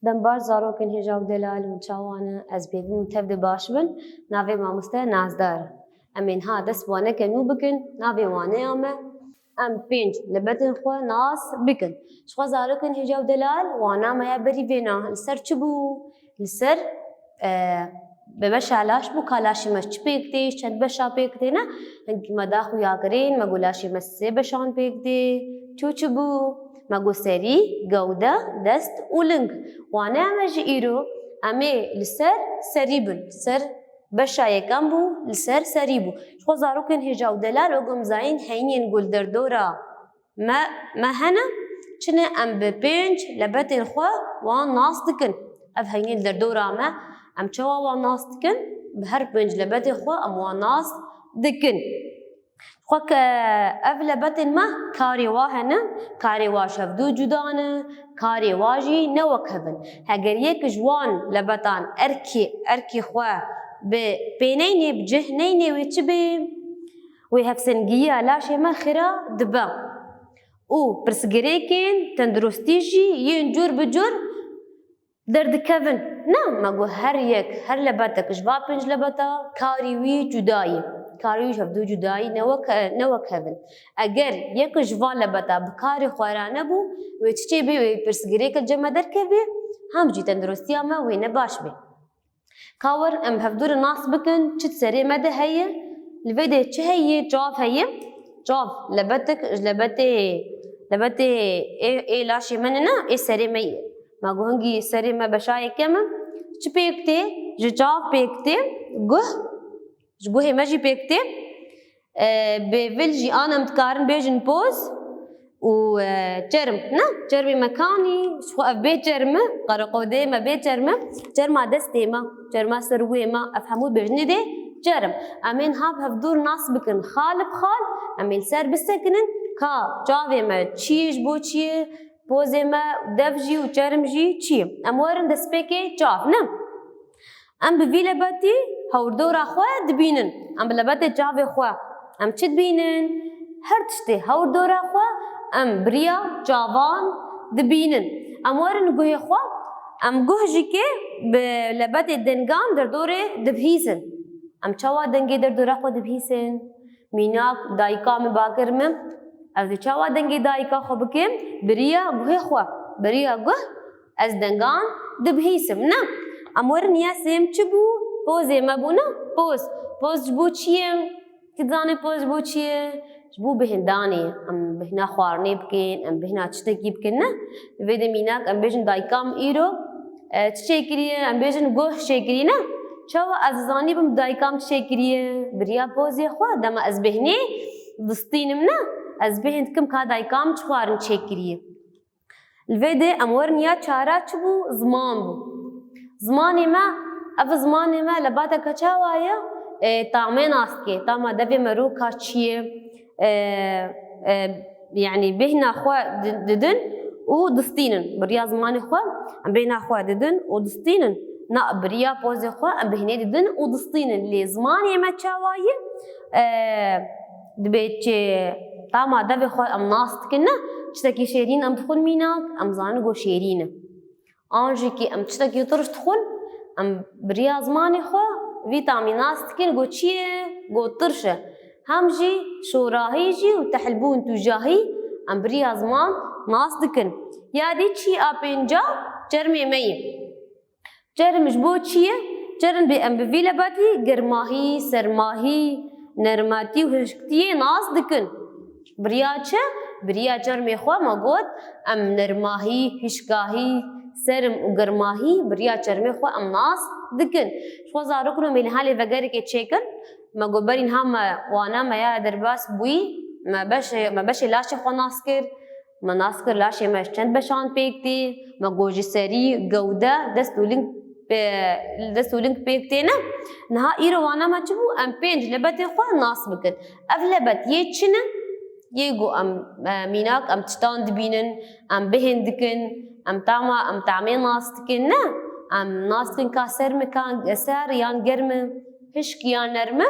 دنبال زاروکن هجاو دلال و چاوانه از بیدون تبد باش بن ناوی مامسته نازدار امین ها دست وانه کنو بکن ناوی وانه آمه ام پنج لبتن خو ناس بکن شخوا زاروکن هجاو دلال وانا ما بری وینا لسر چبو لسر ببش علاش بو کالاشی مش پیکتی چند بشا پیکتی نه مداخو یاگرین مگولاشی مس بشان پیکتی چوچبو مگو سری گوده دست اولنگ وانه امج ایرو امی لسر سری بن سر بشا یکم بو لسر سری بو شخو زاروکن هجاو دلال اگم زاین هینین گل در دورا ما هنه چنه ام بپنج لبتن خو وان ناس دکن اف هینین در دورا ما ام چوا وان ناس دکن بهر پنج لبتن خو ام وان ناس دکن خوک اف لبتن ما کاری واهنه کاری واش هفدو جدانه کاری واجی نوک هبن هگر یک جوان لبتان ارکی خو به پینینی بجهنینی و چه به و هفسنگیه لاشه ما خیره دبا او پرسگریکن تندرستیجی یه جور بجور درد کفن نه مگو هر یک هر لبته کجوا پنج لبته کاری وی جدایی کاری وی هفدو جدایی نوک هبن اگر یک جوان لبته بکاری خوارانه بو و چه به و پرسگریک جمع در که به هم جی تندرستی ما و نباش به کاور ام هفدور ناس بکن چت سری مده هیه الفيديو چه هي جواب هي جواب لبته اي لاشي مننا اي سري مي ما گوهنگی سري ما بشای کم چ پیکته جواب پیکته گوه ماجي پیکته بفلجي انا متكارن بيجن بوز و جرم نه جرمي مكاني شو اف بيت جرمه قرقودي ما بيت جرمه دستي ما جرمه سروي ما افهمو بجني دي جرم امين هاب هفدور ناس بكن خال بخال امين سر بسكنن كا جاوي ما تشيش بو تشي بوزي ما دفجي و جرم جي تشي امورن دسبيكي جاف نم ام بفيلا باتي هوردور اخوا دبينن ام بلباتي جاوي اخوا ام چه دبينن هر تشتي هوردور اخوا ام بريا جاوان دبينن امورن گوه اخوا ام گوه جيكي بلباتي دنگان در دوره دبهيسن ام چوا دنگی در دورا خود بهیسن میناک دایکا می باکر من از چوا دنگی دایکا خو بکم بریا گوه خو بریا گوه از دنگان دبهیسم نه امور نیاسم چبو پوزه ما بو نه پوز بو چیه کدانه پوز بو چیه بو بهندانی ام بهنا خوارنی بکن ام بهنا چتکی بکن نه وید میناک ام بیشن دایکام ایرو چشکریه ام بیشن گوه شکری نه شو ازانی بم دایکام شکریه بریا پوزی خو دم از بهنی دستینم نه از بهند کم کا دایکام چوارن شکریه الویده امور نیا چاره چبو زمانی ما اف زمانی ما لباتا کچاوایا طعمين اسكي طعم دبي مروكا چیه يعني بهنا خوا ددن و دستینن بریا زمانی خوا ام بهنا خوا ددن و دستینن نا بريا بوزي خوا ام بهني ددن و دستینن لی زمانی ما چاوایی دبیت طعم دبي خوا ام ناست کنه چتکی شیرین ام تخون میناک ام زانه گو شیرینه آنجی که ام چتکی ترش تخون ام بریا زمانی خوا ویتامیناست کن گو چیه گو ترشه همجی شوراهی جی و تحلبون تجاهی ام بریا زمان ناست کن یادی چی آپینجا جرمی میم جرمش بو چیه جرم بی ام بویل باتی گرماهی سرماهی نرماتی و هشکتی ناست کن بریا چه بریا جرمی خوا ما گود ام نرماهی هشکاهی سرم و گرماهی بریا چرمی خو ام ناس دکن شو زارو میل حالی وگری که چیکن ما گوبرین هم وانا ما یا درباس بوی ما بشه لاش خو ناس کر ما ناس کر لاش ما چند بشان پیکتی ما گوجی سری گوده دستولینگ پیکتی نه ایرو وانا ما چبو ام پنج لبت خو ناس بکن اف لبت یه چنه یگو ام میناک ام تشتان دبینن ام بهندکن ام طعمي ناستكن نه ام ناستكن كاسر مكان سر يان گرم هشك يان نرمه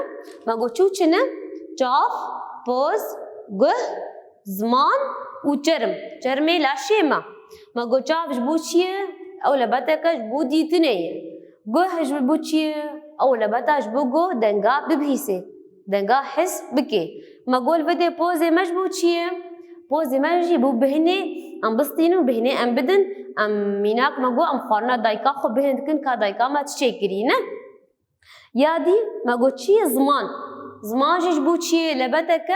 ما گو چوچنه جاف بوز گه زمان و جرمي لا شيما ما گو جافش بو چیه او لبتكش بو ديتنيه جو هج بو چیه او لبتاش بو جو دنگا ببهیسه دنگا حس بكي ما قول بدي بوزي مش بو چیه بوزي مجي بو بهني ام بستينو بهني ام بدن ام ميناك ما قو ام خورنا دايكا خو بهن كن كا دايكا ما تشكرينه يادي ما قو چیه زمان جيش بو چیه لبتك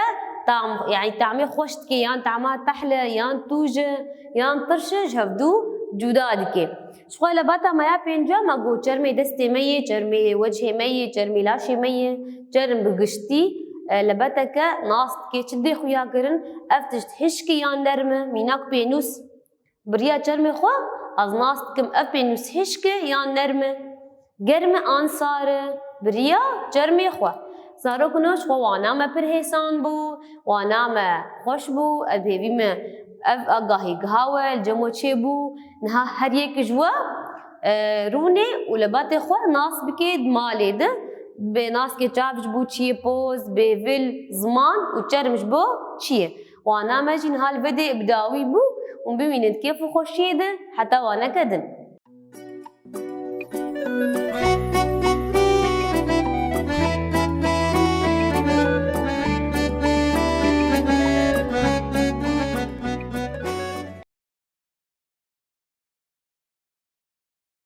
تعم يعني تعمي خوشتكي يان تعمى تحلى يان توجه يان طرشج هفدو جدا دكي شوي لباتا ما يا بينجا ما قو جرمي دستي مية جرمي وجهي مية جرمي لاشي مية جرم بقشتي لباتك ناس كي تشدي خويا كرن افتش تحشكي يان نرمه ميناك بينوس بريا جرمي خو از ناس كم اف بينوس هشكي يان نرمه جرم انصار بريا جرمي خو زارو کنوش خو وانا ما پرهیسان بو وانا ما خوش بو ابهوی ما اف اگاهی گهاول جمو چه بو نها هر یک جوا رونه ولبات خو ناس بکید مالی ده به ناس که چافش بو چیه پوز به ویل زمان و چرمش بو چیه وانا ما جین حال بده ابداوی بو و ببینید کیف خوشیه ده حتی وانا کدن